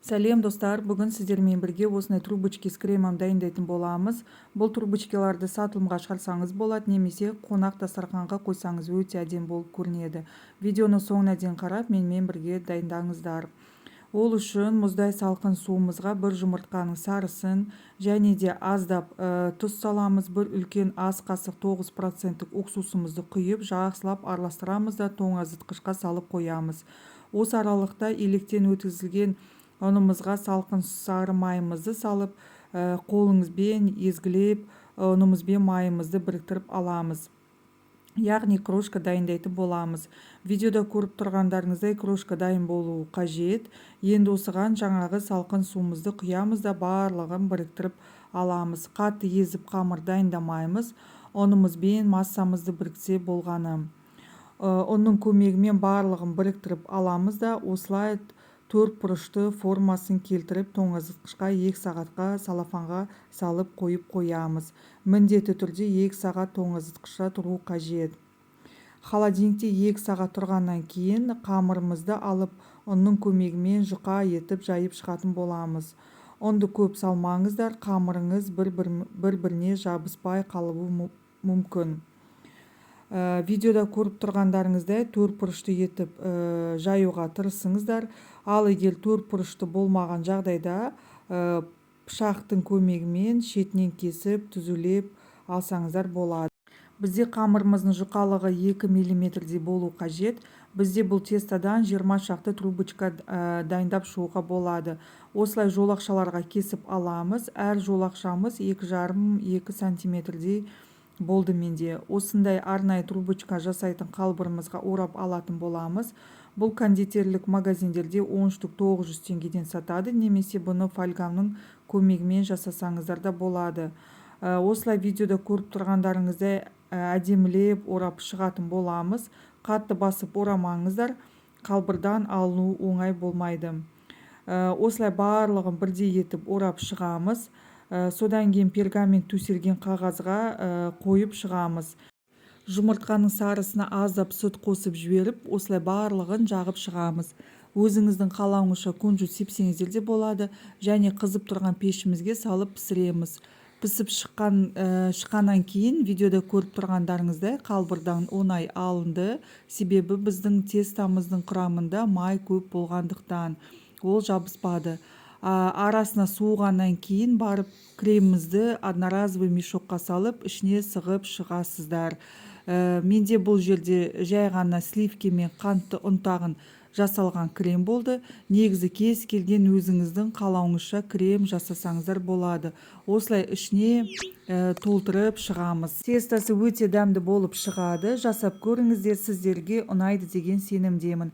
Сәлем достар, бүгін сіздермен бірге осындай трубочки с кремом дайындайтын боламыз. Бұл трубочкаларды сатылымға шығарсаңыз болады, немесе қонақ дастарханға қойсаңыз өте әдемі болып көрінеді. Видеоны соңына дейін қарап, менімен бірге дайындаңыздар. Ол үшін мұздай салқын суымызға бір жұмыртқаның сарысын және де аздап тұз саламыз. Бір үлкен ас қасық 9% уксусымызды құйып, жақсылап араластырамыз да тоңазытқышқа салып қоямыз. Осы аралықта електен өткізілген ұнымызға салқын сары майымызды салып, қолыңызбен езгілеп, ұнымызбен майымызды біріктіріп аламыз. Яғни крошка дайындайтын боламыз. Видеода көріп тұрғандарыңыздай крошка дайын болуы қажет. Енді осыған жаңағы салқын суымызды құямыз да барлығын біріктіріп аламыз. Қатты езіп қамыр дайындамаймыз. Ұнымызбен массамызды біріксе болғаны. Оның көмегімен барлығын біріктіріп аламыз да осылай 4 бұрышты формасын келтіріп тоңазытқышқа 2 сағатқа салафанға салып қойып қоямыз. Міндетті түрде 2 сағат тоңазытқышта тұру қажет. Холодильникте 2 сағат тұрғаннан кейін қамырымызды алып, ұнның көмегімен жұқа етіп жайып шығатын боламыз. Ұнды көп салмаңыздар, қамырыңыз бір-біріне жабыспай қалуы мүмкін. Видеода көріп тұрғандарыңыздай 4 бұрышты етіп жаюға тырысыңыздар. Ал егер 4 бұрышты болмаған жағдайда пышақтың көмегімен шетінен кесіп, түзулеп алсаңыздар болады. Бізде қамырымыздың жұқалығы 2 мм болу қажет. Бізде бұл тестадан 20 шақты трубочка дайындап шығуға болады. Осылай жолақшаларға кесіп аламыз. Әр жолақшамыз 2,5-2 см болды менде. Осындай арнайы трубочка жасайтын қалбырымызға орап алатын боламыз. Бұл кондитерлік магазиндерде 10 штук 900 теңгеден сатады, немесе бұны фольгамның көмегімен жасасаңыздар да болады. Осылай видеода көріп тұрғандарыңыздай әдемілеп орап шығатын боламыз. Қатты басып орамаңыздар, қалбырдан алыну оңай болмайды. Осылай барлығын бірдей етіп орап шығамыз. Содан кейін пергамент төселген қағазға қойып шығамыз. Жұмыртқаның сарысына аздап сүт қосып жіберіп, осылай барлығын жағып шығамыз. Өзіңіздің қалауыңызша күнжіт сепсеңіздер де болады, және қызып тұрған пешімізге салып пісіреміз. Пісіп шыққаннан кейін видеода көріп тұрғандарыңыздай қалбырдан оңай алынды, себебі біздің тестамыздың құрамында май көп болғандықтан ол жабыспады. Арасына суығаннан кейін барып кремімізді одноразовый мешокқа салып, ішіне сығып шығасыздар. Менде бұл жерде жай ғана сливки мен қантты ұнтағын жасалған крем болды. Негізі кез келген өзіңіздің қалауыңызша крем жасасаңыздар болады. Осылай ішіне толтырып шығамыз. Тестасы өте дәмді болып шығады. Жасап көріңіздер, сіздерге ұнайды деген сенімдемін.